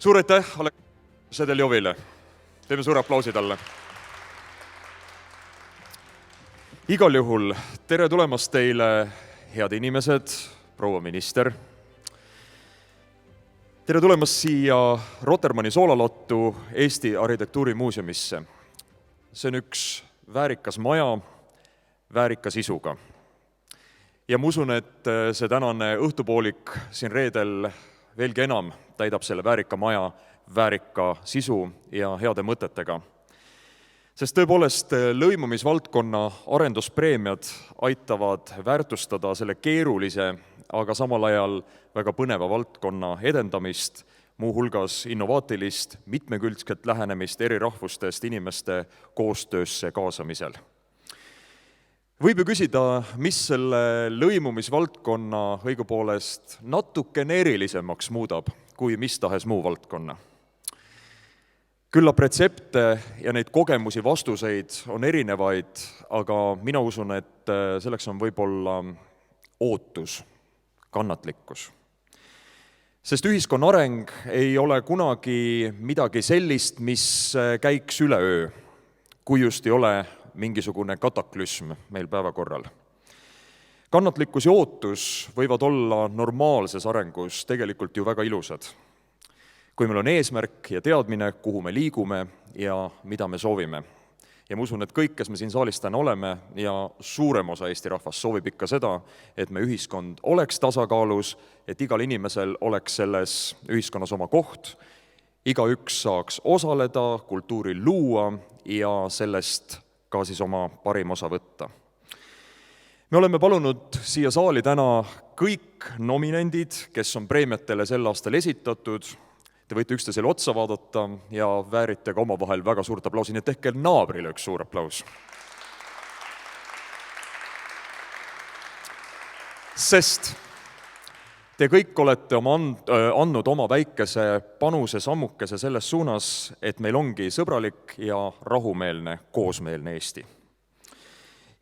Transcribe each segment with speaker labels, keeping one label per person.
Speaker 1: Suur aitäh Sedeljovile. Teeme suure aplausi talle. Igal juhul tere tulemast teile, head inimesed, proua minister. Tere tulemast siia Rotermanni soolalattu Eesti Arhitektuurimuuseumisse. See on üks väärikas maja, väärika sisuga. Ja ma usun, et see tänane õhtupoolik siin reedel veelgi enam täidab selle väärika maja väärika sisu ja heade mõtetega. Sest tõepoolest lõimumisvaldkonna arenduspreemiad aitavad väärtustada selle keerulise, aga samal ajal väga põneva valdkonna edendamist, muuhulgas innovaatilist, mitmekülgset lähenemist eri rahvustest inimeste koostöösse kaasamisel. Võib ju küsida, mis selle lõimumisvaldkonna õigupoolest natukene erilisemaks muudab kui mis tahes muu valdkonna. Küllap retsepte ja neid kogemusi vastuseid on erinevaid, aga mina usun, et selleks on võib-olla ootus, kannatlikkus. Sest ühiskonna areng ei ole kunagi midagi sellist, mis käiks üleöö, kui just ei ole mingisugune kataklüsm meil päevakorral. Kannatlikkus ja ootus võivad olla normaalses arengus tegelikult ju väga ilusad. Kui meil on eesmärk ja teadmine, kuhu me liigume ja mida me soovime. Ja ma usun, et kõik, kes me siin saalis täna oleme ja suurem osa Eesti rahvast soovib ikka seda, et me ühiskond oleks tasakaalus, et igal inimesel oleks selles ühiskonnas oma koht, igaüks saaks osaleda, kultuuri luua ja sellest ka siis oma parim osa võtta. Me oleme palunud siia saali täna kõik nominendid, kes on preemiatele sel aastal esitatud. Te võite üksteisele otsa vaadata ja väärite ka omavahel väga suurt aplausi, nii et tehke naabrile üks suur aplaus. Sest te kõik olete andnud oma väikese panuse sammukese selles suunas, et meil ongi sõbralik ja rahumeelne koosmeelne Eesti.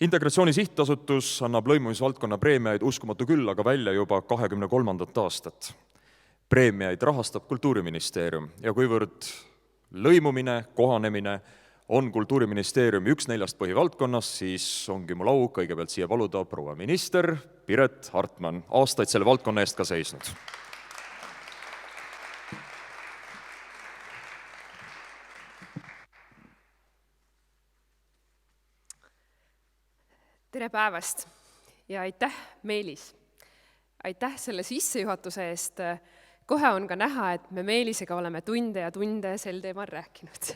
Speaker 1: Integratsiooni sihtasutus annab lõimumisvaldkonna preemiaid uskumatu küll, aga välja juba 23. aastat. Preemiaid rahastab Kultuuriministeerium ja kuivõrd lõimumine, kohanemine on Kultuuriministeeriumi üks 4 põhivaldkonnast, siis ongi mul au kõigepealt siia paluda proua minister Piret Hartman, aastaid selle valdkonna eest ka seisnud.
Speaker 2: Tere päevast ja aitäh, Meelis! Aitäh selle sissejuhatuse eest. Kohe on ka näha, et me Meelisega oleme tunde ja tunde sel teemal rääkinud.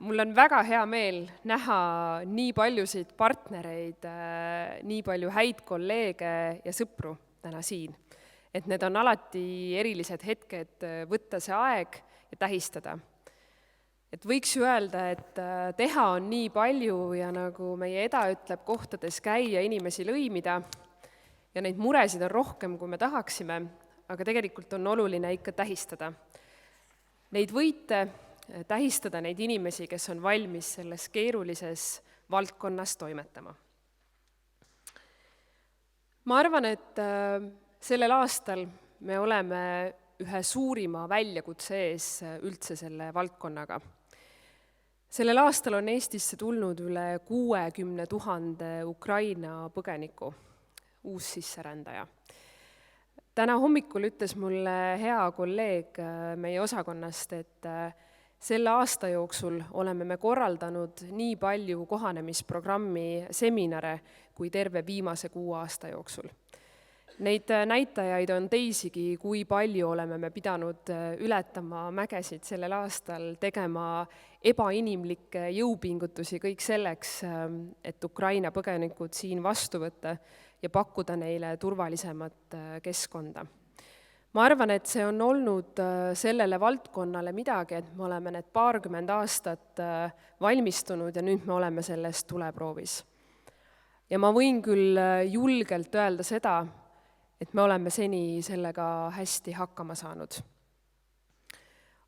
Speaker 2: Mul on väga hea meel näha nii paljusid partnereid, nii palju häid kolleege ja sõpru täna siin. Et need on alati erilised hetked võtta see aeg ja tähistada. Et võiks ju öelda, et teha on nii palju ja nagu meie eda ütleb, kohtades käia, inimesi lõimida ja neid muresid on rohkem, kui me tahaksime, aga tegelikult on oluline ikka tähistada. Neid võite tähistada neid inimesi, kes on valmis selles keerulises valdkonnas toimetama. Ma arvan, et sellel aastal me oleme ühe suurima väljakutse ees üldse selle valdkonnaga. Sellel aastal on Eestisse tulnud üle 60 000 Ukraina põgeniku, uus sisserändaja. Täna hommikul ütles mulle hea kolleeg meie osakonnast, et selle aasta jooksul oleme me korraldanud nii palju kohanemisprogrammi seminare kui terve viimase 6 aasta jooksul. Neid näitajaid on teisigi, kui palju oleme me pidanud ületama mägesid sellel aastal, tegema ebainimlikke jõupingutusi kõik selleks, et Ukraina põgenikud siin vastu võtta ja pakkuda neile turvalisemat keskkonda. Ma arvan, et see on olnud sellele valdkonnale midagi, et me oleme need 20 aastat valmistunud ja nüüd me oleme sellest tuleproovis. Ja ma võin küll julgelt öelda seda, et me oleme seni sellega hästi hakkama saanud.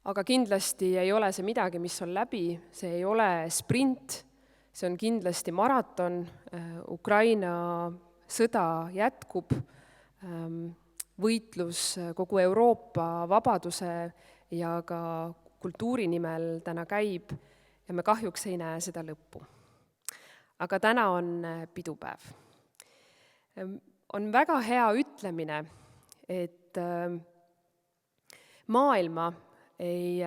Speaker 2: Aga kindlasti ei ole see midagi, mis on läbi, see ei ole sprint, see on kindlasti maraton, Ukraina sõda jätkub võitlus kogu Euroopa vabaduse ja ka kultuuri nimel täna käib ja me kahjuks ei näe seda lõppu. Aga täna on pidupäev. On väga hea ütlemine, et maailma ei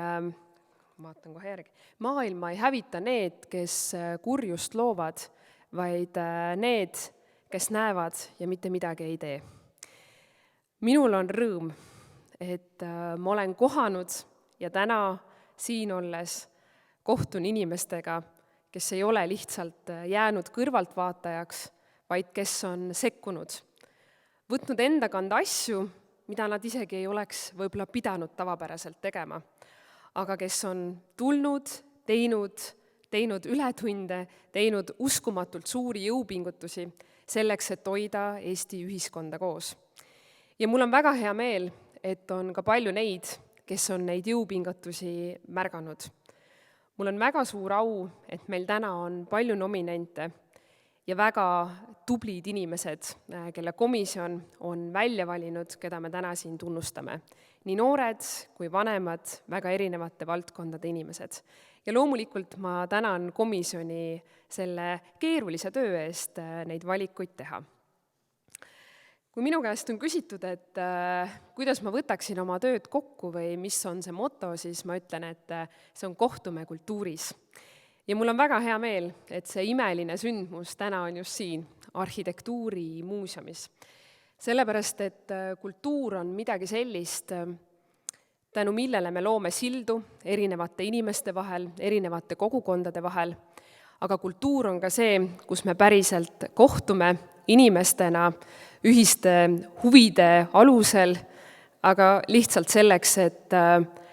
Speaker 2: hävita need, kes kurjust loovad, vaid need, kes näevad ja mitte midagi ei tee. Minul on rõõm, et ma olen kohanud ja täna siin olles kohtun inimestega, kes ei ole lihtsalt jäänud kõrvaltvaatajaks, vaid kes on sekkunud, võtnud enda kanda asju, mida nad isegi ei oleks võib-olla pidanud tavapäraselt tegema, aga kes on tulnud, teinud ületunde, teinud uskumatult suuri jõupingutusi selleks, et hoida Eesti ühiskonda koos. Ja mul on väga hea meel, et on ka palju neid, kes on neid jõupingutusi märganud. Mul on väga suur au, et meil täna on palju nominente ja väga tublid inimesed, kelle komisjon on välja valinud, keda me täna siin tunnustame. Nii noored kui vanemad, väga erinevate valdkondade inimesed. Ja loomulikult ma tänan komisjoni selle keerulise töö eest neid valikuid teha. Kui minu käest on küsitud, et kuidas ma võtaksin oma tööd kokku või mis on see moto, siis ma ütlen, et see on kohtume kultuuris. Ja mul on väga hea meel, et see imeline sündmus täna on just siin, arhitektuurimuuseumis. Sellepärast, et kultuur on midagi sellist, tänu millele me loome sildu erinevate inimeste vahel, erinevate kogukondade vahel, aga kultuur on ka see, kus me päriselt kohtume inimestena ühiste huvide alusel, aga lihtsalt selleks, et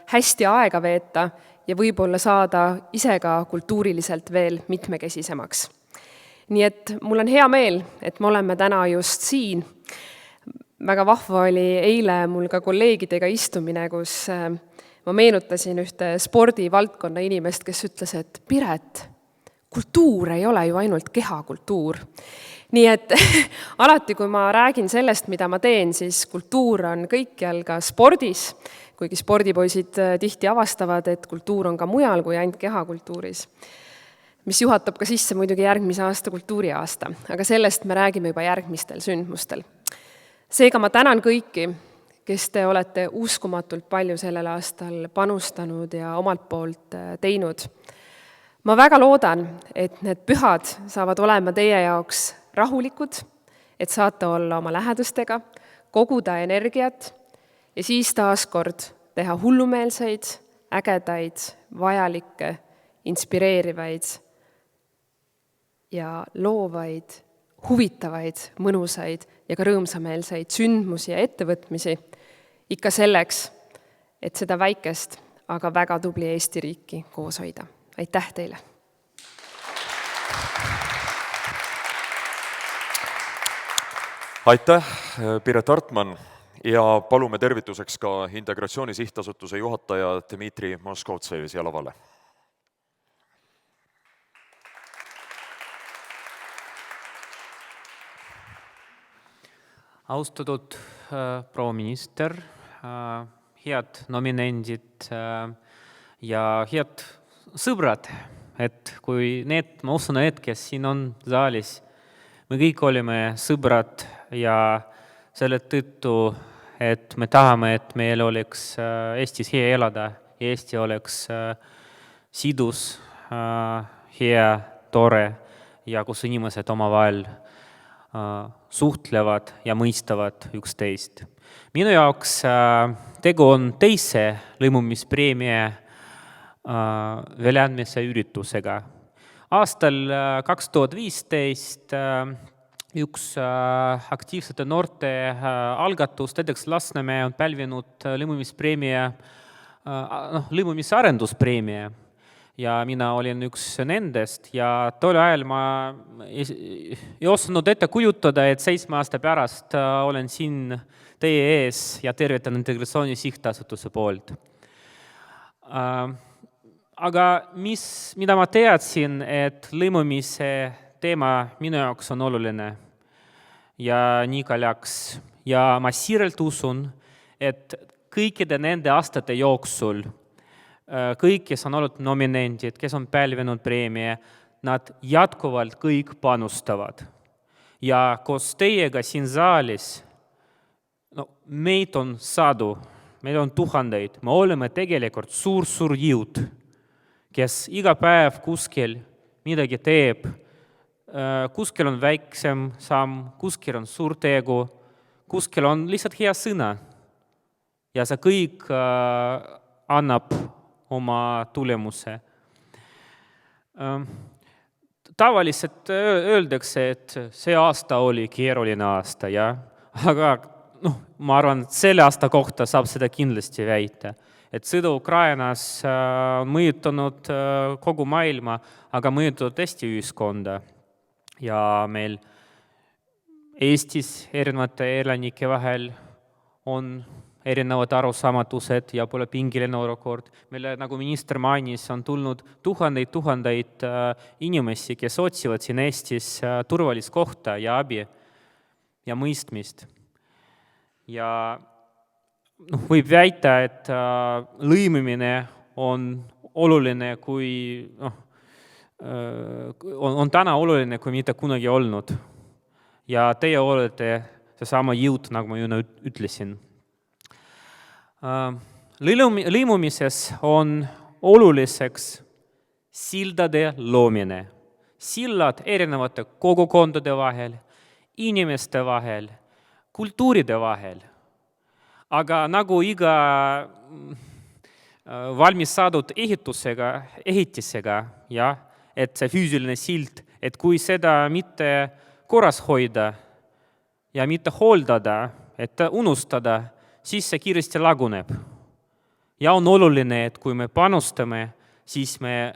Speaker 2: hästi aega veeta ja võib-olla saada ise ka kultuuriliselt veel mitmekesisemaks. Nii et mul on hea meel, et me oleme täna just siin. Väga vahva oli eile mul ka kolleegidega istumine, kus ma meenutasin ühte spordivaldkonna inimest, kes ütles, et Piret, kultuur ei ole ju ainult kehakultuur. Nii et alati, kui ma räägin sellest, mida ma teen, siis kultuur on kõikjal ka spordis, kuigi spordipoisid tihti avastavad, et kultuur on ka mujal kui ainult kehakultuuris, mis juhatab ka sisse muidugi järgmise aasta kultuuriaasta, aga sellest me räägime juba järgmistel sündmustel. Seega ma tänan kõiki, kes te olete uskumatult palju sellel aastal panustanud ja omalt poolt teinud. Ma väga loodan, et need pühad saavad olema teie jaoks rahulikud, et saate olla oma lähedastega, koguda energiat ja siis taaskord teha hullumeelseid, ägedaid, vajalikke, inspireerivaid ja loovaid, huvitavaid, mõnusaid ja ka rõõmsameelseid sündmusi ja ettevõtmisi ikka selleks, et seda väikest, aga väga tubli Eesti riiki koos hoida. Aitäh teile!
Speaker 1: Aitäh, Piret Hartman, ja palume tervituseks ka Integratsiooni Sihtasutuse juhataja Dmitri Moskovtsevi siia lavale.
Speaker 3: Austatud proua minister, head nominendid ja head sõbrad, et kui need, ma usun, kes siin on saalis, me kõik oleme sõbrad ja selle tõttu, et me tahame, et meil oleks Eestis hea elada ja Eesti oleks sidus, hea, tore ja kus inimesed omavahel suhtlevad ja mõistavad üksteist. Minu jaoks tegu on teise lõimumispreemia väljaandmise üritusega. Aastal 2015 üks aktiivsete noorte algatus, TEDx Lasnamäe on pälvinud lõimumispreemia, lõimumise arenduspreemia. Ja mina olin üks nendest ja tol ajal ma ei osanud ette kujutada, et 7 aasta pärast olen siin teie ees ja tervitan Integratsiooni Sihtasutuse poolt. Aga mida ma teadsin, et lõimumise teema minu jaoks on oluline ja nii ka läks. ja ma siiralt usun, et kõikide nende aastate jooksul kõik, kes on olnud nominendid, kes on pälvinud preemia, nad jätkuvalt kõik panustavad. Ja koos teiega siin saalis, meid on sadu, meil on tuhandeid, me oleme tegelikult suur jõud, kes iga päev kuskil midagi teeb, kuskil on väiksem samm, kuskil on suur tegu, kuskil on lihtsalt hea sõna. Ja see kõik annab oma tulemuse. Tavaliselt öeldakse, et see aasta oli keeruline aasta, aga ma arvan, et selle aasta kohta saab seda kindlasti väita. Et sõda Ukrainas on mõjutanud kogu maailma, aga mõjutanud Eesti ühiskonda. Ja meil Eestis erinevate elanike vahel on erinevad arusaamatused ja pole pingiline olukord. Meile, nagu minister mainis, on tulnud tuhandeid inimesi, kes otsivad siin Eestis turvalist kohta ja abi ja mõistmist. Ja võib väita, et lõimimine on oluline, on täna oluline, kui mitte kunagi olnud. Ja teie olete seesama jõud, nagu ma juba ütlesin. Lõimumises on oluliseks sildade loomine. Sillad erinevate kogukondade vahel, inimeste vahel, kultuuride vahel. Aga nagu iga valmis saadud ehitisega, et see füüsiline sild, et kui seda mitte korras hoida ja mitte hooldada, et unustada, siis see kiiresti laguneb. Ja on oluline, et kui me panustame, siis me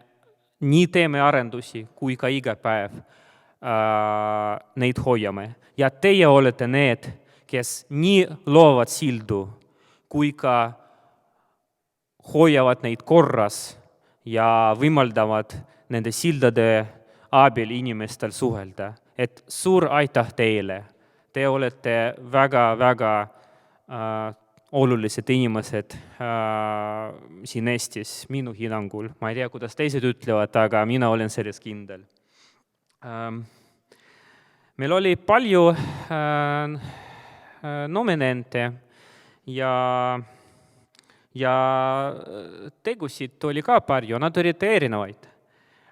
Speaker 3: nii teeme arendusi, kui ka iga päev neid hoiame. Ja teie olete need, kes nii loovad sildu, kui ka hoiavad neid korras ja võimaldavad nende sildade abil inimestel suhelda. Et suur aitäh teile. Te olete väga olulised inimesed siin Eestis minu hinnangul. Ma ei tea, kuidas teised ütlevad, aga mina olen selles kindel. Meil oli palju nominente ja tegusid oli ka palju, nad olid erinevaid.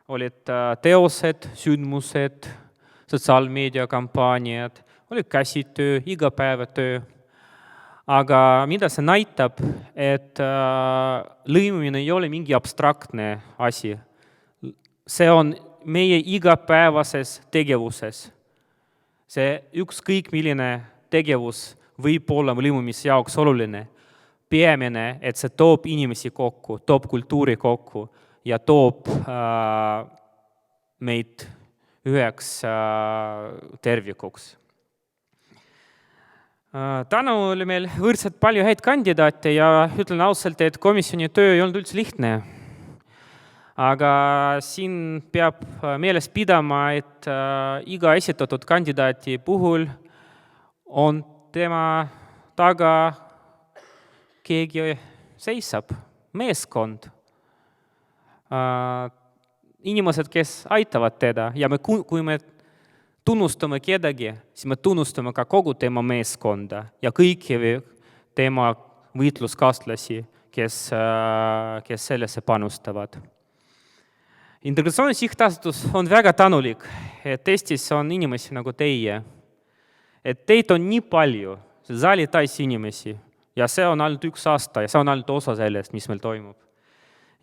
Speaker 3: Olid teosed, sündmused, sotsiaalmeediakampaaniad, oli käsitöö, igapäevatöö. Aga mida see näitab, et lõimumine ei ole mingi abstraktne asi. See on meie igapäevases tegevuses. See ükskõik milline tegevus võib olla lõimumise jaoks oluline. Peamine, et see toob inimesi kokku, toob kultuuri kokku ja toob meid üheks tervikuks. Täna oli meil võrdselt palju häid kandidaate ja ütlen ausalt, et komisjoni töö ei olnud üldse lihtne. Aga siin peab meeles pidama, et iga esitatud kandidaati puhul on tema taga keegi seisab, meeskond. Inimesed, kes aitavad teda ja kui me tunnustame kedagi, siis me tunnustame ka kogu tema meeskonda ja kõiki tema võitluskaaslasi, kes sellesse panustavad. Integratsiooni sihtasutus on väga tänulik, et Eestis on inimesi nagu teie. Et teid on nii palju, see saali täis inimesi ja see on ainult üks aasta ja see on ainult osa sellest, mis meil toimub.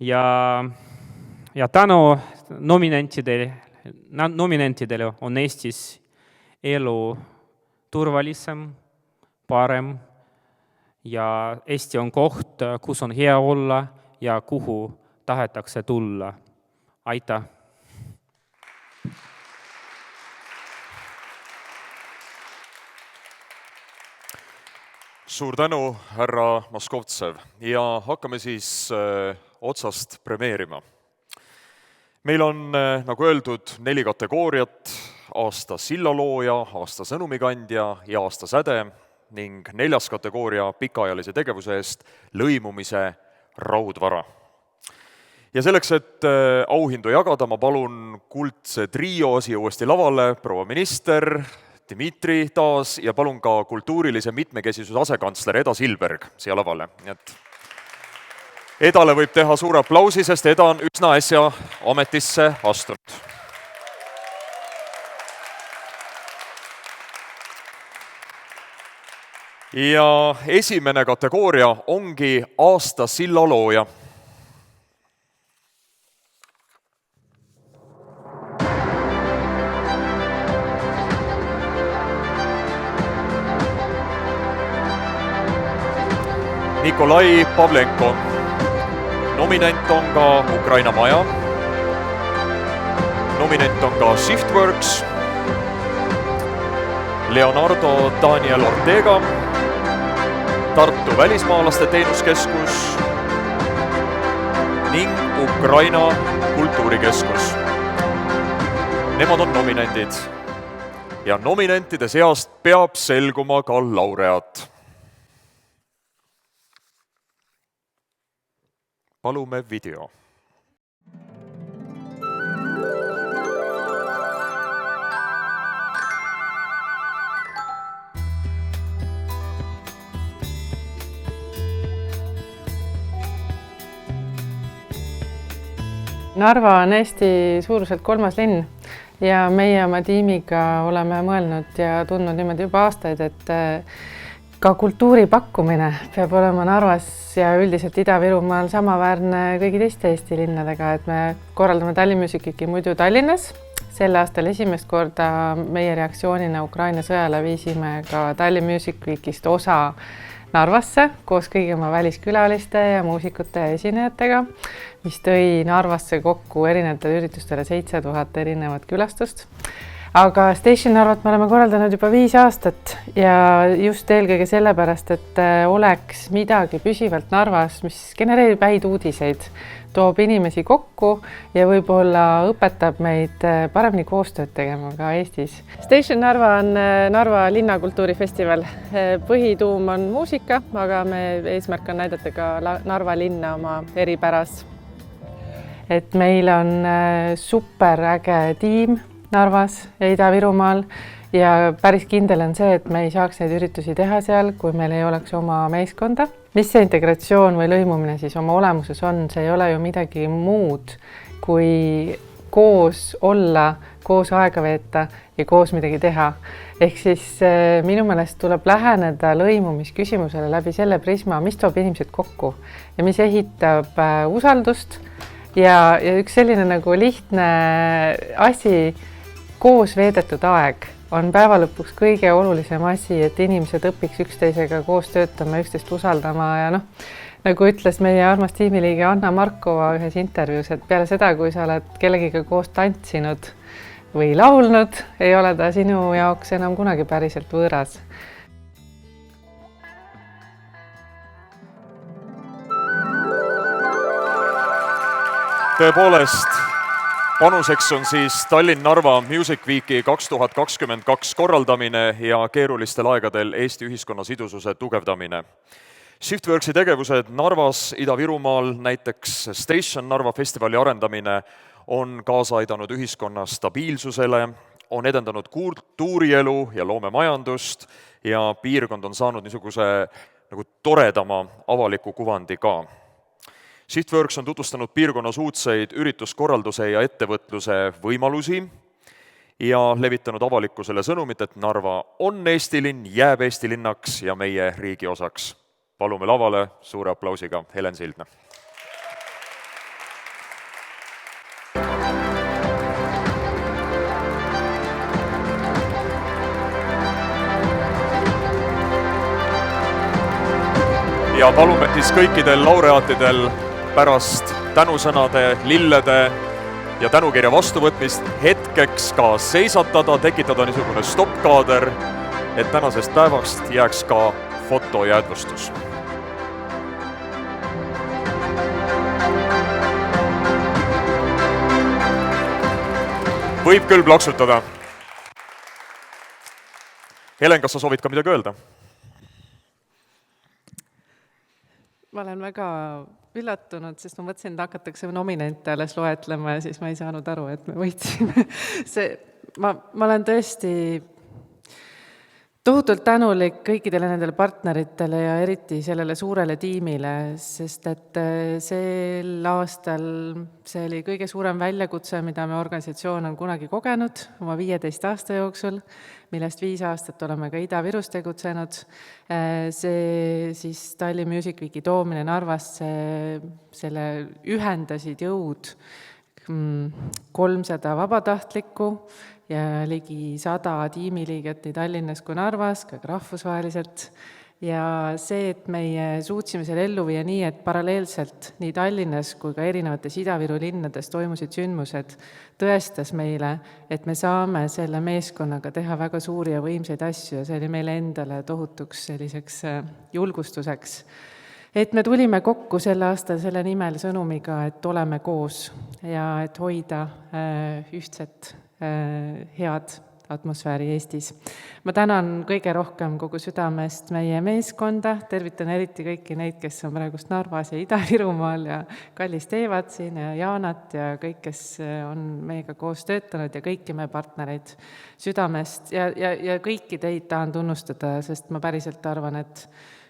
Speaker 3: Ja tänu nominentidele on Eestis elu turvalisem, parem ja Eesti on koht, kus on hea olla ja kuhu tahetakse tulla. Aitäh!
Speaker 1: Suur tänu, härra Moskovtsev, ja hakkame siis otsast premeerima. Meil on, nagu öeldud, 4 kategooriat: aasta sillalooja, aasta sõnumikandja ja aasta säde. ning 4. kategooria pikaajalise tegevuse eest lõimumise raudvara. Ja selleks, et auhindu jagada, ma palun kuldse trio siia uuesti lavale, proua minister, Dmitri taas ja palun ka kultuurilise mitmekesisuse asekantsler Eda Silberg siia lavale. Nii et Edale võib teha suure aplausi, sest Eda on üsna äsja ametisse astunud. Ja esimene kategooria ongi aasta sillalooja. Nikolai Pavlenko. Nominent on ka Ukraina Maja. Nominent on ka Shiftworks. Leonardo Daniel Ortega. Tartu Välismaalaste Teenuskeskus ning Ukraina Kultuurikeskus. Nemad on nominendid. Ja nominentide seast peab selguma ka laureaat. Palume video.
Speaker 4: Narva on Eesti suuruselt 3. linn ja meie oma tiimiga oleme mõelnud ja tundnud niimoodi juba aastaid, et ka kultuuri pakkumine peab olema Narvas ja üldiselt Ida-Virumaal samaväärne kõigi teiste Eesti linnadega, et me korraldame Tallinn Music Weeki muidu Tallinnas. Sel aastal esimest korda meie reaktsioonina Ukraina sõjale viisime ka Tallinn Music Weekist osa Narvasse koos kõigi oma väliskülaliste ja muusikute ja esinejatega, mis tõi Narvasse kokku erinevatele üritustele 7000 erinevat külastust. Aga Station Narvat me oleme korraldanud juba 5 aastat ja just eelkõige sellepärast, et oleks midagi püsivalt Narvas, mis genereerib häid uudiseid, toob inimesi kokku ja võib-olla õpetab meid paremini koostööd tegema ka Eestis. Station Narva on Narva linnakultuurifestival. Põhituum on muusika, aga me eesmärk on näidata ka Narva linna oma eripäras. Et meil on superäge tiim Narvas ja Ida-Virumaal ja päris kindel on see, et me ei saaks neid üritusi teha seal, kui meil ei oleks oma meeskonda. Mis see integratsioon või lõimumine siis oma olemuses on? See ei ole ju midagi muud, kui koos olla, koos aega veeta ja koos midagi teha. Ehk siis minu meelest tuleb läheneda lõimumisküsimusele läbi selle prisma, mis toob inimesed kokku ja mis ehitab usaldust ja üks selline nagu lihtne asi, koos veedetud aeg on päeva lõpuks kõige olulisem asi, et inimesed õpiks üksteisega koos töötama, üksteist usaldama ja nagu ütles meie armas tiimiliige Anna Markova ühes intervjuus, et peale seda, kui sa oled kellegiga koos tantsinud või laulnud, ei ole ta sinu jaoks enam kunagi päriselt võõras.
Speaker 1: Tõepoolest, panuseks on siis Tallinn-Narva Music Weeki 2022 korraldamine ja keerulistel aegadel Eesti ühiskonna sidususe tugevdamine. Shiftworksi tegevused Narvas, Ida-Virumaal, näiteks Station Narva festivali arendamine on kaasa aidanud ühiskonna stabiilsusele, on edendanud kultuurielu ja loomemajandust ja piirkond on saanud niisuguse nagu toredama avaliku kuvandi ka. Shiftworks on tutvustanud piirkonnas uudseid ürituskorralduse ja ettevõtluse võimalusi ja levitanud avalikkusele sõnumit, et Narva on Eesti linn, jääb Eesti linnaks ja meie riigi osaks. Palume lavale suure aplausiga Helen Sildna. Ja palume siis kõikidel laureaatidel pärast tänusõnade, lillede ja tänukirja vastuvõtmist hetkeks ka seisatada, tekitada niisugune stoppkaader, et tänasest päevast jääks ka fotojäädvustus. Võib küll plaksutada. Helen, kas sa soovid ka midagi öelda?
Speaker 4: Ma olen väga üllatunud, sest ma mõtlesin, et hakatakse nominente alles loetlema ja siis ma ei saanud aru, et me võitsime. Ma olen tõesti tohutult tänulik kõikidele nendele partneritele ja eriti sellele suurele tiimile, sest et sel aastal see oli kõige suurem väljakutse, mida me organisatsioon on kunagi kogenud oma 15 aasta jooksul, millest 5 aastat oleme ka Ida-Virus tegutsenud. See siis Tallinn Music Weeki toomine Narvasse, selle ühendasid jõud 300 vabatahtlikku ja ligi 100 tiimiliiget nii Tallinnas kui Narvas, ka rahvusvaheliselt. Ja see, et meie suutsime selle ellu viia nii, et paralleelselt nii Tallinnas kui ka erinevates Ida-Viru linnades toimusid sündmused, tõestas meile, et me saame selle meeskonnaga teha väga suuri ja võimsaid asju ja see oli meile endale tohutuks selliseks julgustuseks. Et me tulime kokku selle aasta selle nimel sõnumiga, et oleme koos ja et hoida ühtset head atmosfääri Eestis. Ma tänan kõige rohkem kogu südamest meie meeskonda, tervitan eriti kõiki neid, kes on praegust Narvas ja Ida-Virumaal ja Kallist Eevat siin ja Jaanat ja kõik, kes on meiega koos töötanud ja kõiki meie partnereid südamest ja kõiki teid tahan tunnustada, sest ma päriselt arvan, et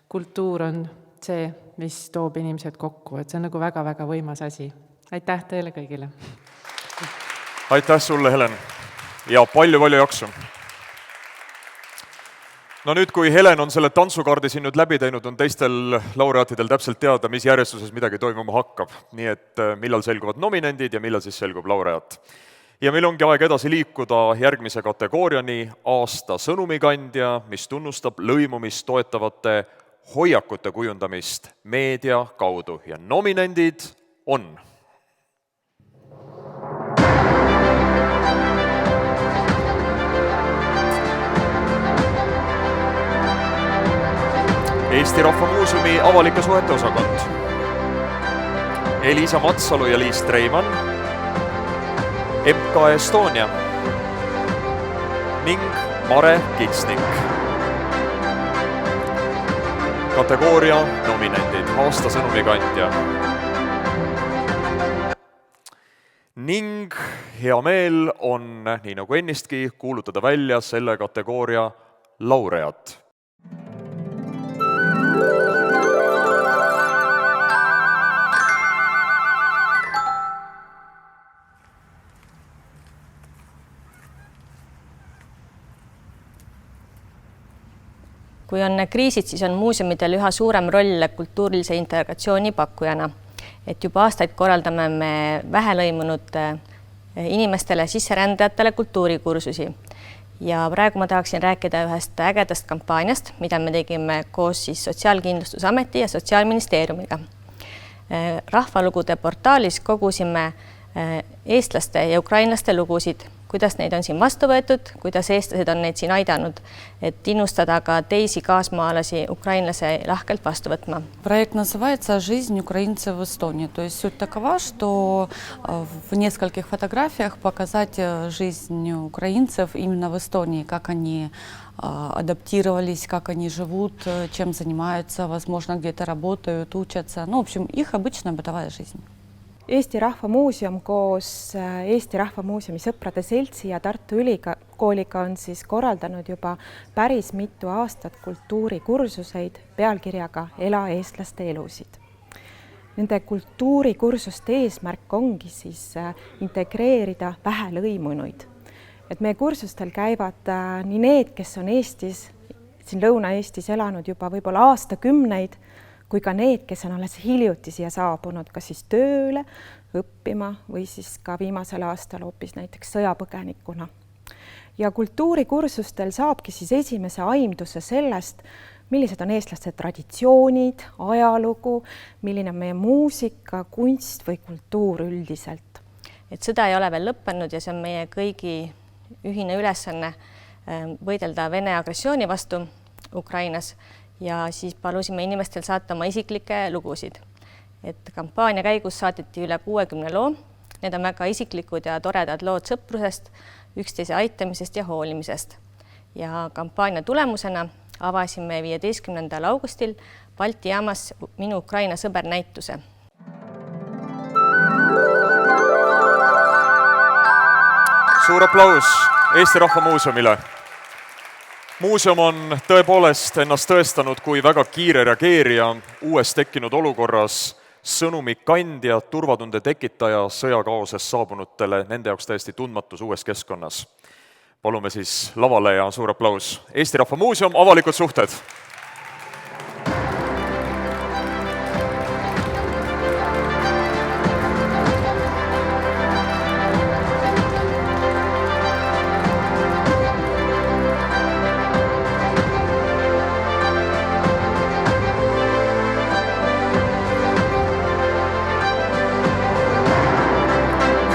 Speaker 4: kultuur on see, mis toob inimesed kokku, et see on nagu väga-väga võimas asi. Aitäh teile kõigile!
Speaker 1: Aitäh sulle, Helen, ja palju jaksu. No nüüd, kui Helen on selle tantsukaardi siin nüüd läbi teinud, on teistel laureaatidel täpselt teada, mis järjestuses midagi toimuma hakkab. Nii et millal selguvad nominendid ja millal siis selgub laureaat. Ja meil ongi aeg edasi liikuda järgmise kategooriani aasta sõnumikandja, mis tunnustab lõimumist toetavate hoiakute kujundamist meedia kaudu ja nominendid on Eesti Rahva Muuseumi avalike suhete osakond, Elisa Matsalu ja Liis Treimann, MK Estonia ning Mare Kitsnik. Kategooria nominendid, aasta sõnumikandja. Ning hea meel on, nii nagu ennistki, kuulutada välja selle kategooria laureaat.
Speaker 5: Kui on kriisid, siis on muuseumidel üha suurem roll kultuurilise integratsiooni pakkujana. Et juba aastaid korraldame me vähelõimunud inimestele, sisserändajatele kultuurikursusi. Ja praegu ma tahaksin rääkida ühest ägedast kampaaniast, mida me tegime koos siis Sotsiaalkindlustusameti ja Sotsiaalministeeriumiga. Rahvalugude portaalis kogusime eestlaste ja ukrainlaste lugusid, kuidas neid on siin vastu võetud, kuidas eestlased on neid siin aidanud, et innustada ka teisi kaasmaalasi украинлase lahkelt vastu võtma.
Speaker 6: Проект называется «Жизнь украинцев в Эстонии». То есть суть такова, что в нескольких фотографиях показать жизнь украинцев именно в Эстонии, как они адаптировались, как они живут, чем занимаются, возможно, где-то работают, учатся. Ну, в общем, их обычная бытовая жизнь.
Speaker 7: Eesti Rahva Muuseum koos Eesti Rahva Muuseumi Sõprade Seltsi ja Tartu Ülikooliga on siis korraldanud juba päris mitu aastat kultuurikursuseid pealkirjaga Ela eestlaste elusid. Nende kultuurikursuste eesmärk ongi siis integreerida vähelõimunuid. Et meie kursustel käivad nii need, kes on Eestis, siin Lõuna-Eestis elanud juba võib-olla aastakümneid, kui ka need, kes on alles hiljuti siia saabunud, kas siis tööle, õppima või siis ka viimasel aastal hoopis näiteks sõjapõgenikuna. Ja kultuurikursustel saabki siis esimese aimduse sellest, millised on eestlaste traditsioonid, ajalugu, milline on meie muusika, kunst või kultuur üldiselt.
Speaker 5: Et sõda ei ole veel lõppenud ja see on meie kõigi ühine ülesanne võidelda Vene agressiooni vastu Ukrainas. Ja siis palusime inimestel saata oma isiklikke lugusid. Et kampaania käigus saadeti üle 60 loo. Need on väga isiklikud ja toredad lood sõprusest, üksteise aitamisest ja hoolimisest. Ja kampaania tulemusena avasime 15. augustil Balti jaamas Minu Ukraina sõber näituse.
Speaker 1: Suur aplaus Eesti Rahva Muuseumile. Muuseum on tõepoolest ennast tõestanud kui väga kiire reageerija uues tekkinud olukorras, sõnumi kandja, turvatunde tekitaja sõjakaosest saabunutele, nende jaoks täiesti tundmatus uues keskkonnas. Palume siis lavale ja suur aplaus. Eesti Rahva Muuseum, avalikud suhted.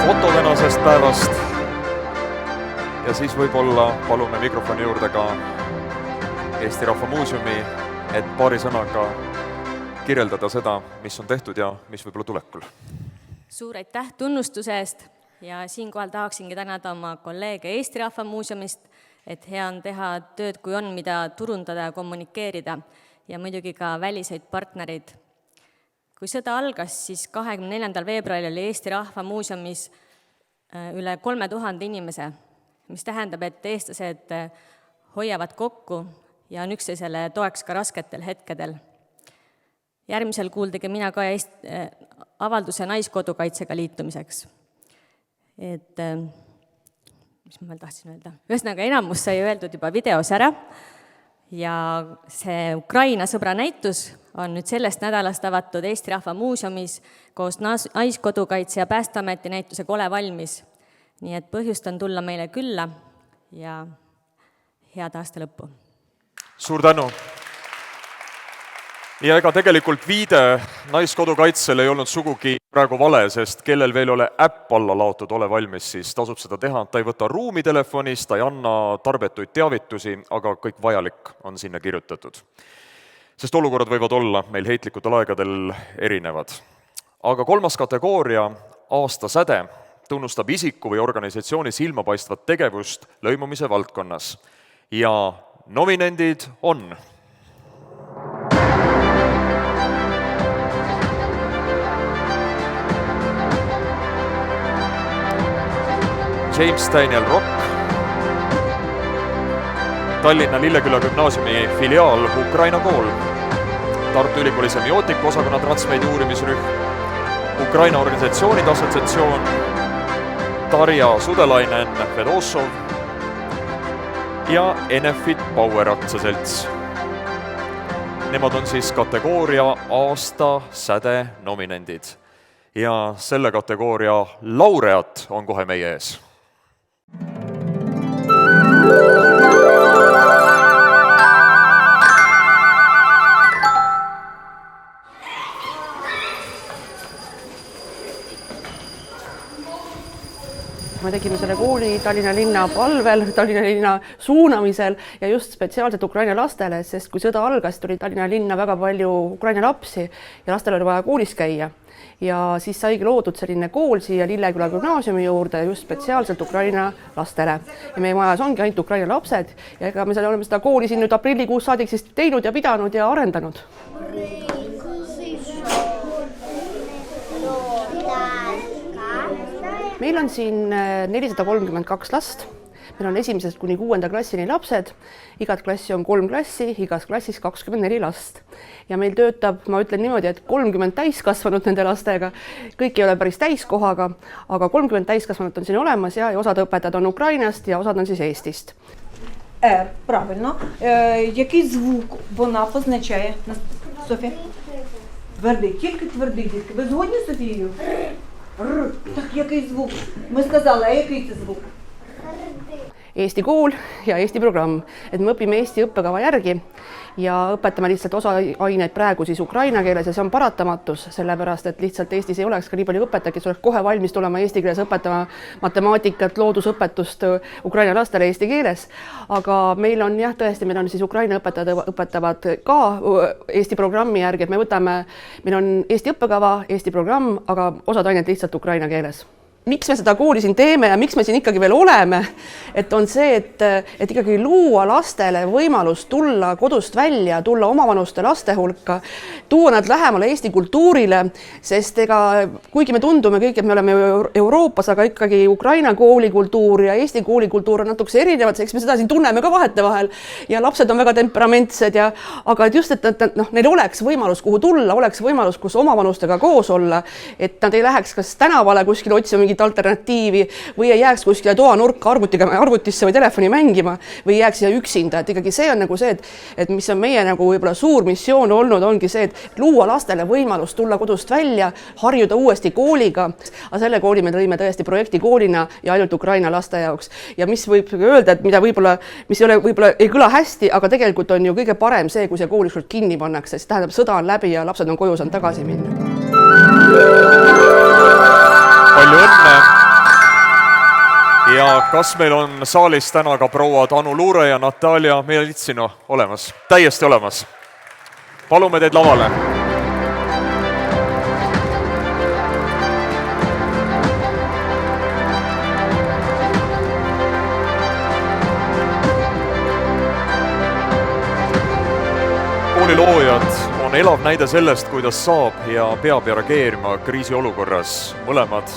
Speaker 1: Foto tänasest päevast ja siis võib-olla palume mikrofoni juurde ka Eesti Rahva Muuseumi, et paari sõnaga kirjeldada seda, mis on tehtud ja mis võib-olla tulekul.
Speaker 5: Suur aitäh tunnustuse eest ja siinkohal tahaksingi tänada oma kolleege Eesti Rahva Muuseumist, et hea on teha tööd, kui on, mida turundada ja kommunikeerida ja muidugi ka väliseid partnereid. Kui sõda algas, siis 24. veebruaril oli Eesti Rahva Muuseumis üle 3000 inimese, mis tähendab, et eestlased hoiavad kokku ja on üksteisele toeks ka rasketel hetkedel. Järgmisel kuul tegin mina ka avalduse Naiskodukaitsega liitumiseks. Mis ma veel tahtsin öelda? Ühesõnaga, enamus sai öeldud juba videos ära ja see Ukraina sõbra näitus on nüüd sellest nädalast avatud Eesti Rahva Muuseumis koos Naiskodukaitse ja Päästeameti näitusega Ole valmis. Nii et põhjust on tulla meile külla ja head aasta lõppu.
Speaker 1: Suur tänu! Ja ega tegelikult viide Naiskodukaitsele ei olnud sugugi praegu vale, sest kellel veel ole äpp alla laotud Ole valmis, siis tasub seda teha. Ta ei võta ruumitelefonist, ta ei anna tarbetuid teavitusi, aga kõik vajalik on sinna kirjutatud. Sest olukorrad võivad olla meil heitlikutel aegadel erinevad. Aga 3. kategooria aasta säde tunnustab isiku või organisatsiooni silmapaistvat tegevust lõimumise valdkonnas. Ja nominendid on James Daniel Rock, Tallinna Lilleküla gümnaasiumi filiaal Ukraina kool, Tartu Ülikooli semiootika osakonna transmeedia uurimisrühm, Ukraina organisatsioonide assotsiatsioon, Tarja Sudelainen Fedosov ja Enefit Power aktsiaselts. Nemad on siis kategooria aasta säde nominendid. Ja selle kategooria laureat on kohe meie ees.
Speaker 8: Me tegime selle kooli Tallinna linna palvel, Tallinna linna suunamisel ja just spetsiaalselt Ukraina lastele, sest kui sõda algas, tuli Tallinna linna väga palju Ukraina lapsi ja lastel oli vaja koolis käia. Ja siis saigi loodud selline kool siia Lilleküla gümnaasiumi juurde just spetsiaalselt Ukraina lastele. Ja meie majas ongi ainult Ukraina lapsed ja ega me oleme seda kooli siin nüüd aprillikuus saadik siis teinud ja pidanud ja arendanud. Meil on siin 432 last, meil on 1. kuni 6. klassini lapsed, igat klassi on 3 klassi, igas klassis 24 last. Ja meil töötab, ma ütlen niimoodi, et 30 täiskasvanud nende lastega, kõik ei ole päris täiskohaga, aga 30 täiskasvanud on siin olemas ja osad õpetajad on Ukrainast ja osad on siis Eestist.
Speaker 9: Правильно. Який звук вона позначає? Софія? Твердий, тільки твердий, дітки. Ви згодні з Софією? Так, який звук? Ми сказали, а який це звук?
Speaker 8: Eesti kool ja Eesti programm, et me õpime Eesti õppekava järgi ja õpetame lihtsalt osa aineid praegu siis ukraina keeles ja see on paratamatus, sellepärast et lihtsalt Eestis ei oleks ka nii palju õpetajaid, kes oleks kohe valmis tulema eesti keeles õpetama matemaatikat, loodusõpetust ukraina lastele eesti keeles. Aga meil on jah, tõesti, meil on siis ukraina õpetajad õpetavad ka Eesti programmi järgi, et me võtame, meil on Eesti õppekava, Eesti programm, aga osad ained lihtsalt ukraina keeles. miks me seda kooli siin teeme ja miks me siin ikkagi veel oleme, et on see, et ikkagi luua lastele võimalus tulla kodust välja, tulla omavanuste laste hulka, tuua nad lähemale Eesti kultuurile, sest kuigi me tundume kõik, et me oleme Euroopas, aga ikkagi Ukraina koolikultuur ja Eesti koolikultuur on natukese erinevad, eks me seda siin tunneme ka vahetevahel ja lapsed on väga temperamentsed aga just, et neil oleks võimalus, kuhu tulla, oleks võimalus, kus omavanustega koos olla, et nad ei läheks kas tänavale kuskil otsima mingit alternatiivi või ei jääks kuskile toanurka arvutisse või telefoni mängima või jääks siia üksinda, et ikkagi see on nagu see, et mis on meie nagu võib-olla suur missioon olnud, ongi see, et luua lastele võimalus tulla kodust välja, harjuda uuesti kooliga, aga selle kooli me tõime tõesti projektikoolina ja ainult Ukraina laste jaoks. Ja mis võib öelda, et mis võib-olla ei kõla hästi, aga tegelikult on ju kõige parem see, kui see kool ükskord kinni pannakse, siis tähendab, sõda on läbi ja lapsed on koju saanud tagasi minna.
Speaker 1: Palju õnne! Ja kas meil on saalis täna ka proua Anu Luure ja Natalja Mielitsino olemas? Täiesti olemas. Palume teid lavale. Kooliloojad on elav näide sellest, kuidas saab ja peab reageerima kriisiolukorras. Mõlemad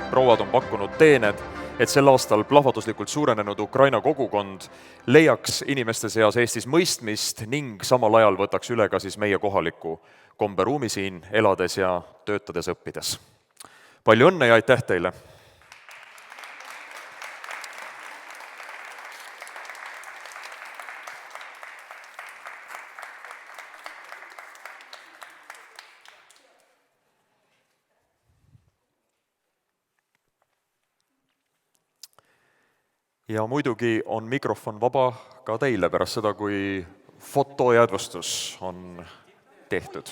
Speaker 1: prouad on pakkunud teened, et sel aastal plahvatuslikult suurenenud Ukraina kogukond leiaks inimeste seas Eestis mõistmist ning samal ajal võtaks üle ka meie kohaliku komberuumi siin elades ja töötades õppides. Palju õnne ja aitäh teile! Ja muidugi on mikrofon vaba ka teile pärast seda, kui fotojäädvustus on tehtud.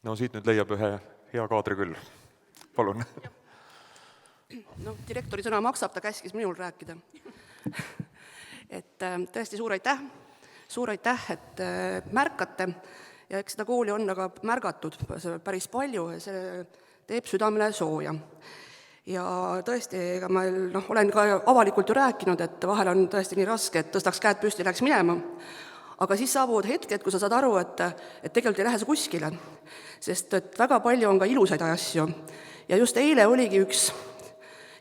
Speaker 1: No siit nüüd leiab ühe hea kaadri küll. Palun.
Speaker 8: Direktori sõna maksab, ta käskis minul rääkida. Et tõesti suur aitäh, et märkate ja eks seda kooli on aga märgatud päris palju ja see teeb südamele sooja. Ja tõesti, ma olen ka avalikult ju rääkinud, et vahel on tõesti nii raske, et tõstaks käed püsti ja läheks minema. Aga siis saabuvad hetked, kui sa saad aru, et tegelikult ei lähe see kuskile, sest et väga palju on ka ilusaid asju. Ja just eile oligi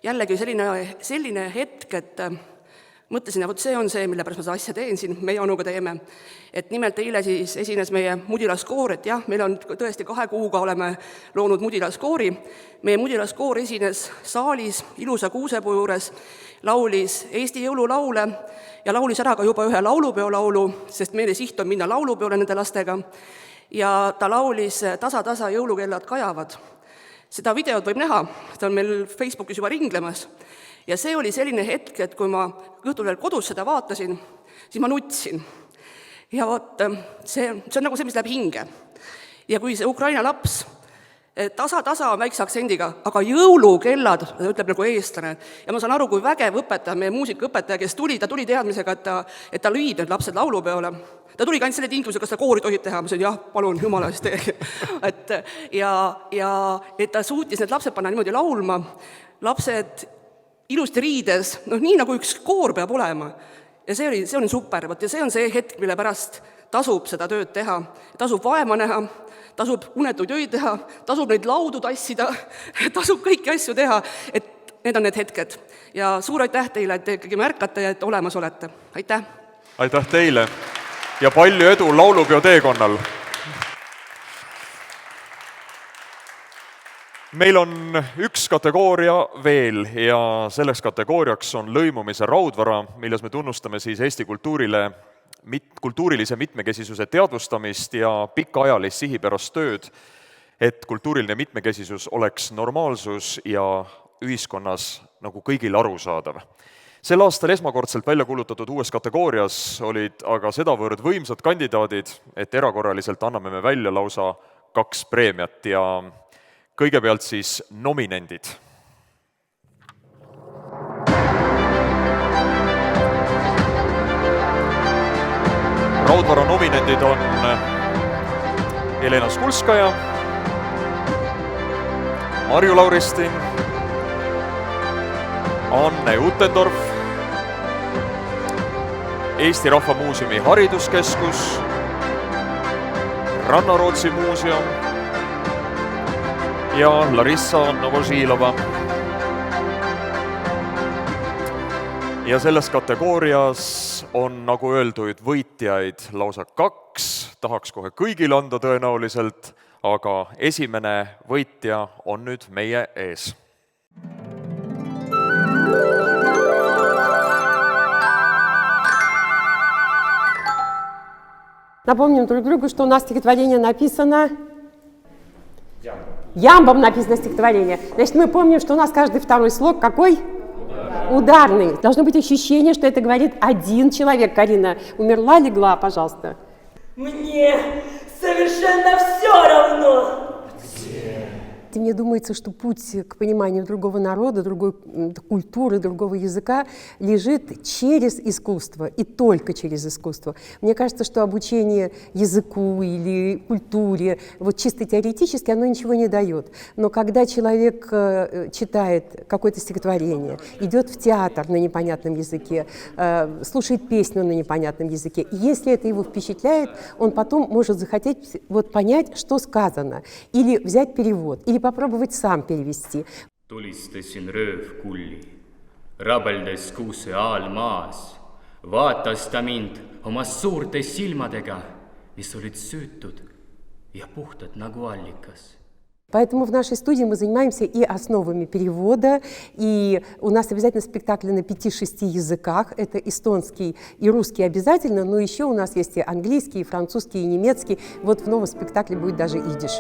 Speaker 8: jällegi selline hetk, et mõtlesin, et see on see, mille pärast ma seda asja teen siin, meie Anuga teeme. Et nimelt eile siis esines meie mudilaskoor, et jah, meil on tõesti 2 kuuga oleme loonud mudilaskoori. Meie mudilaskoor esines saalis ilusa kuusepuu juures, laulis Eesti jõululaule ja laulis ära ka juba ühe laulupeolaulu, sest meie siht on minna laulupeole nende lastega. Ja ta laulis Tasa-tasa jõulukellad kajavad. Seda videot võib näha, ta on meil Facebookis juba ringlemas. Ja see oli selline hetk, et kui ma õhtul veel kodus seda vaatasin, siis ma nutsin. Ja vaat, see on nagu see, mis läheb hinge. Ja kui see Ukraina laps tasa on väikse aktsendiga, aga jõulukellad, ta ütleb nagu eestlane. Ja ma saan aru, kui vägev õpetaja, meie muusikaõpetaja, kes ta tuli teadmisega, et ta lüüb need lapsed laulupeole. Ta tuli ka ainult selle tingimusega, kas ta koori tohib teha. Ma sain, jah, palun, jumala eest teege. Et ta suutis need lapsed panna niimoodi laulma. Lapsed ilusti riides, nii nagu üks koor peab olema. Ja see on super, ja see on see hetk, mille pärast tasub seda tööd teha, tasub vaeva näha, tasub unetuid öid teha, tasub neid laudu tassida, tasub kõiki asju teha, et need on need hetked. Ja suur aitäh teile, et te ikkagi märkate ja et olemas olete. Aitäh!
Speaker 1: Aitäh teile ja palju edu laulupeo teekonnal! Meil on üks kategooria veel ja selleks kategooriaks on lõimumise raudvara, milles me tunnustame siis Eesti kultuurilise mitmekesisuse teadvustamist ja pikaajalist sihipärast tööd, et kultuuriline mitmekesisus oleks normaalsus ja ühiskonnas nagu kõigile arusaadav. Sel aastal esmakordselt välja kuulutatud uues kategoorias olid aga sedavõrd võimsad kandidaadid, et erakorraliselt anname me välja lausa 2 preemiat ja kõigepealt siis nominendid. Raudvara nominendid on Jelena Skulskaja, Marju Lauristin, Anne Utendorf, Eesti Rahva Muuseumi Hariduskeskus, Rannarootsi muuseum ja Larissa Novožilova. Ja selles kategoorias on, nagu öeldud, võitjaid lausa 2, tahaks kohe kõigile anda tõenäoliselt, aga esimene võitja on nüüd meie ees.
Speaker 10: Напомним друг другу, что у нас стихотворение написано... Ямбом написано стихотворение. Значит, мы помним, что у нас каждый второй слог какой? Ударный. Должно быть ощущение, что это говорит один человек. Карина умерла, легла, пожалуйста.
Speaker 11: Мне совершенно все равно.
Speaker 10: Мне думается, что путь к пониманию другого народа, другой культуры, другого языка лежит через искусство и только через искусство. Мне кажется, что обучение языку или культуре, вот чисто теоретически, оно ничего не дает. Но когда человек читает какое-то стихотворение, идет в театр на непонятном языке, слушает песню на непонятном языке, и если это его впечатляет, он потом может захотеть вот понять, что сказано, или взять перевод, или попробовать сам перевести.
Speaker 12: Tulistasin röövkulli, rabeldes kuuse aal maas. Vaatas ta mind oma suurte silmadega, mis olid süütud ja puhtad nagu allikas.
Speaker 10: Поэтому в нашей студии мы занимаемся и основами перевода, и у нас обязательно спектакли на 5-6 языках. Это эстонский и русский обязательно, но еще у нас есть и английский, и французский, и немецкий. Вот в новом спектакле будет даже идиш.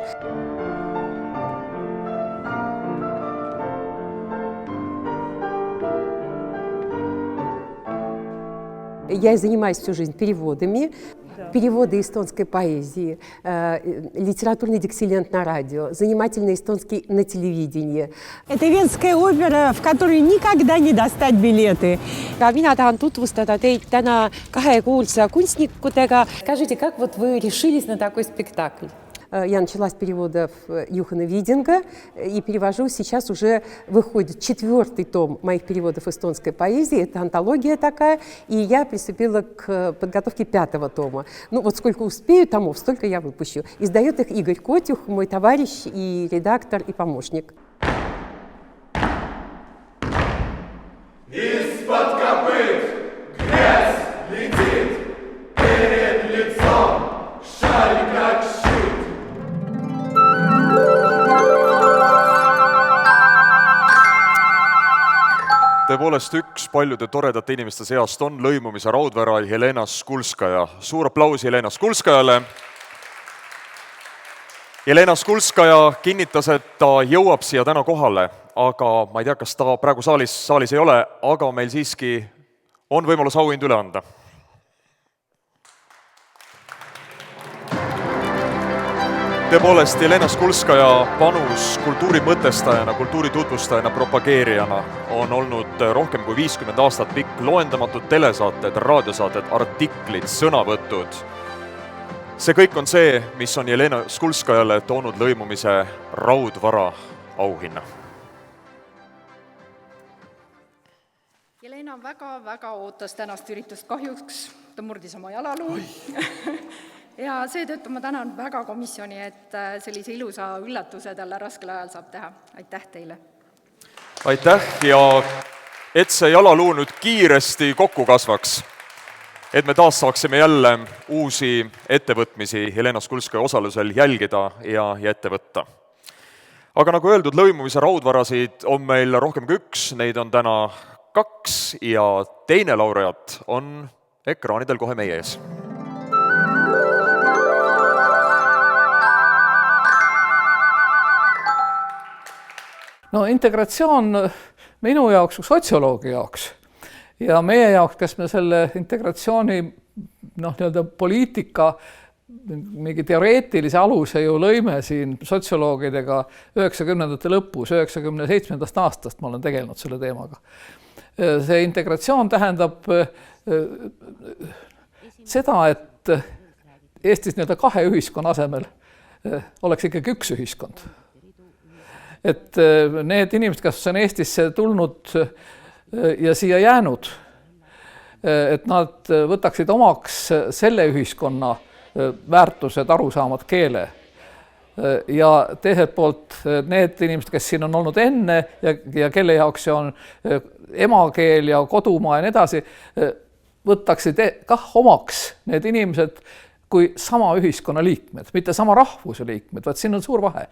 Speaker 10: Я занимаюсь всю жизнь переводами, переводы эстонской поэзии, литературный диксилент на радио, занимательный эстонский на телевидении.
Speaker 13: Это венская опера, в которой никогда не достать билеты.
Speaker 10: Mina tahan tutvustada teid täna 2 kuulsa kunstnikudega. Скажите, как вот вы решились на такой спектакль? Я начала с переводов Юхана Видинга и перевожу, сейчас уже выходит 4-й том моих переводов эстонской поэзии, это антология такая, и я приступила к подготовке 5-го тома. Ну вот сколько успею томов, столько я выпущу. Издает их Игорь Котюх, мой товарищ и редактор, и помощник.
Speaker 14: Из-под копыт грязь летит перед лицом, шаль как щит.
Speaker 1: Tõepoolest üks paljude toredate inimeste seast on lõimumise raudvara Jelena Skulskaja. Suur aplaus Jelena Skulskajale. Jelena Skulskaja kinnitas, et ta jõuab siia täna kohale, aga ma ei tea, kas ta praegu saalis ei ole, aga meil siiski on võimalus auhind üle anda. Tõepoolest, Jelena Skulskaja panus kultuuri mõtestajana, kultuuri tutvustajana, propageerijana on olnud rohkem kui 50 aastat pikk, loendamatud telesaated, raadiosaated, artiklid, sõnavõtud. See kõik on see, mis on Jelena Skulskajale toonud lõimumise raudvara auhinna.
Speaker 15: Jelena väga ootas tänast üritust, kahjuks ta murdis oma jalaluu. Ja seetõttu ma tänan väga komisjoni, et sellise ilusa üllatuse talle raskel ajal saab teha. Aitäh teile!
Speaker 1: Aitäh ja et see jalaluu nüüd kiiresti kokku kasvaks, et me taas saaksime jälle uusi ettevõtmisi Jelena Skulskaja osalusel jälgida ja ette võtta. Aga nagu öeldud, lõimumise raudvarasid on meil rohkem kui 1, neid on täna 2 ja teine laureaat on ekraanidel kohe meie ees.
Speaker 16: No integratsioon minu jaoks, sotsioloogi jaoks ja meie jaoks, kes me selle integratsiooni poliitika mingi teoreetilise aluse ju lõime siin sotsioloogidega 90-ndate lõpus, 97. aastast ma olen tegelenud selle teemaga. See integratsioon tähendab seda, et et Eestis nii-öelda kahe ühiskonna asemel oleks ikkagi üks ühiskond. Et need inimesed, kes on Eestisse tulnud ja siia jäänud, et nad võtaksid omaks selle ühiskonna väärtused, arusaamad, keele. Ja teiselt poolt need inimesed, kes siin on olnud enne ja kelle jaoks see on emakeel ja kodumaa ja nii edasi, võtaksid kah omaks need inimesed kui sama ühiskonna liikmed, mitte sama rahvuse liikmed, vaid siin on suur vahe.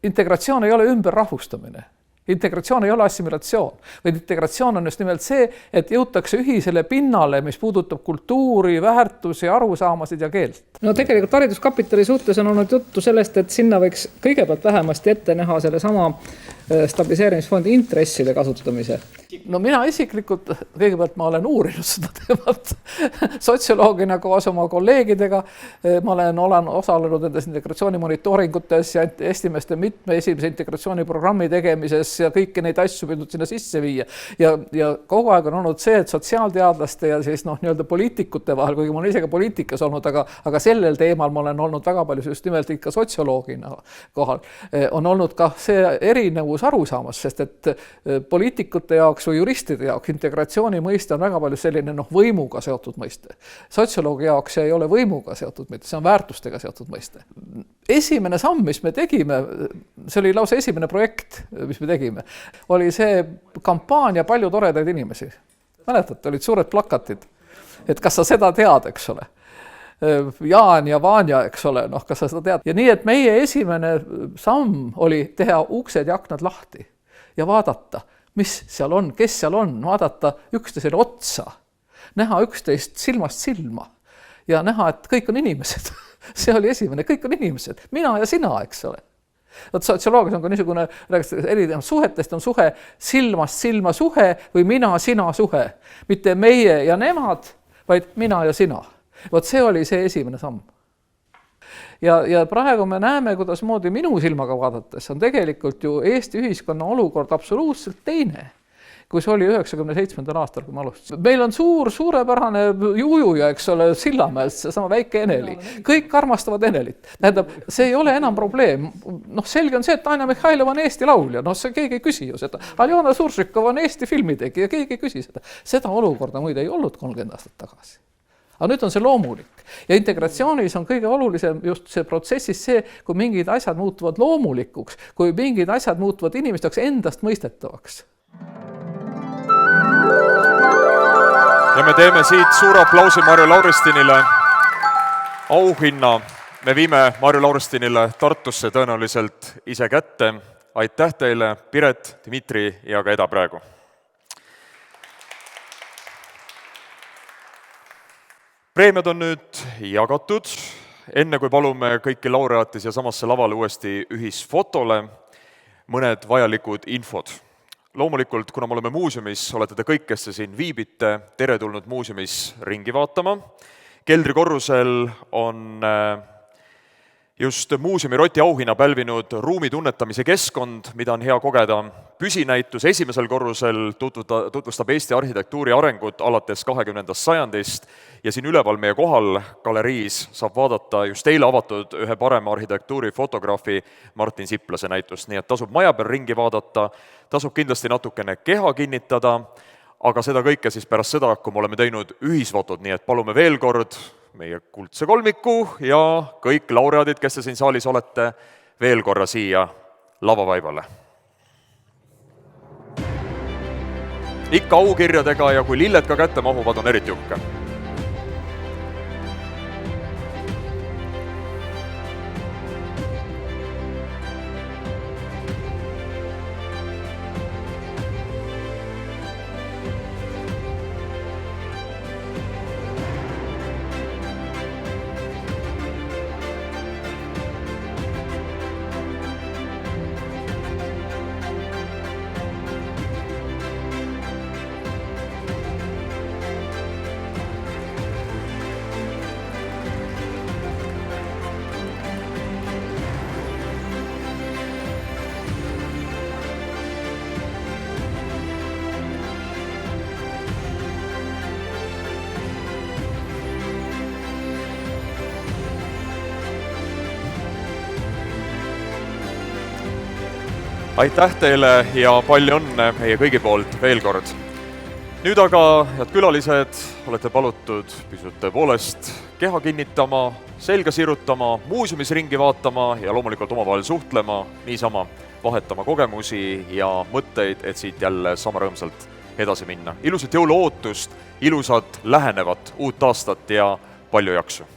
Speaker 16: Integratsioon ei ole ümberrahvustamine. Integratsioon ei ole assimilatsioon, vaid integratsioon on just nimelt see, et jõutakse ühisele pinnale, mis puudutab kultuuri, väärtusi, arusaamasid ja keelt.
Speaker 17: No tegelikult hariduskapitali suhtes on olnud juttu sellest, et sinna võiks kõigepealt vähemasti ette näha selle sama stabiliseerimisfondi intresside kasutamise.
Speaker 16: No mina isiklikult, kõigepealt ma olen uurinud seda teemat sotsioloogina koos oma kolleegidega. Ma olen osalenud nendes integratsiooni monitooringutes ja esimese integratsiooniprogrammi tegemises ja kõiki neid asju püüdnud sinna sisse viia. Ja kogu aeg on olnud see, et sotsiaalteadlaste ja siis nii-öelda poliitikute vahel, kuigi ma olen ise ka poliitikas olnud, aga sellel teemal ma olen olnud väga palju just nimelt ikka sotsioloogina kohal. On olnud ka see erinevus arusaamas, sest et poliitikute jaoks või juristide jaoks integratsiooni mõiste on väga palju selline võimuga seotud mõiste. Sotsioloogi jaoks see ei ole võimuga seotud mõiste, see on väärtustega seotud mõiste. Esimene samm, mis me tegime, see oli lausa esimene projekt, mis me tegime, oli see kampaania Palju toredaid inimesi. Mäletate, olid suured plakatid, et kas sa seda tead, eks ole. Jaan ja Vanja, eks ole, kas sa seda tead. Ja nii, et meie esimene samm oli teha uksed ja aknad lahti ja vaadata, mis seal on, kes seal on, vaadata üksteisele otsa, näha üksteist silmast silma ja näha, et kõik on inimesed. See oli esimene, kõik on inimesed, mina ja sina, eks ole. Sotsioloogias on ka niisugune, suhetest on suhe silmast silma suhe või mina-sina suhe. Mitte meie ja nemad, vaid mina ja sina. Vot see oli see esimene samm. Ja praegu me näeme, kuidas moodi minu silmaga vaadates on tegelikult ju Eesti ühiskonna olukord absoluutselt teine, kui see oli 97. aastal, kui me alustasin. Meil on suurepärane jujuja, eks ole, Sillamäest, see sama väike Eneli. Kõik armastavad Enelit. Tähendab, see ei ole enam probleem. Selge on see, et Anja Mihhailova on Eesti laulja. See keegi ei küsi ju seda. Aljona Suršikova on Eesti filmitegi ja keegi ei küsi seda. Seda olukorda muide ei olnud 30 aastat tagasi. Aga nüüd on see loomulik. Ja integratsioonis on kõige olulisem just see protsessis see, kui mingid asjad muutuvad loomulikuks, kui mingid asjad muutuvad inimesteks endast mõistetavaks.
Speaker 1: Ja me teeme siit suure aplausi Marju Lauristinile auhinna. Me viime Marju Lauristinile Tartusse tõenäoliselt ise kätte. Aitäh teile, Piret, Dmitri ja ka Eda praegu. Preemiad on nüüd jagatud. Enne kui palume kõiki laureaate siia samasse lavale uuesti ühisfotole, mõned vajalikud infod. Loomulikult, kuna me oleme muuseumis, olete te kõik, kes te siin viibite, teretulnud muuseumis ringi vaatama. Keldrikorrusel on just muuseumi Roti auhinna pälvinud ruumi tunnetamise keskkond, mida on hea kogeda. Püsinäitus esimesel korrusel tutvustab Eesti arhitektuuri arengut alates 20. sajandist ja siin üleval meie kohal galeriis saab vaadata just eile avatud ühe parema arhitektuuri fotograafi Martin Siplase näitust. Nii et tasub maja peal ringi vaadata, tasub kindlasti natukene keha kinnitada, aga seda kõike siis pärast seda, kui me oleme teinud ühisfotod, nii et palume veel kord meie kuldse kolmiku ja kõik laureaadid, kes te siin saalis olete, veel korra siia lavavaibale. Ikka aukirjadega ja kui lilled ka kätte mahuvad, on eriti uhke. aitäh teile ja palju õnne meie kõigi poolt veel kord. Nüüd aga, head külalised, olete palutud pisut tõepoolest keha kinnitama, selga sirutama, muuseumis ringi vaatama ja loomulikult omavahel suhtlema, niisama vahetama kogemusi ja mõtteid, et siit jälle sama rõõmsalt edasi minna. Ilusat jõuluootust, ilusat lähenevat uut aastat ja palju jaksu!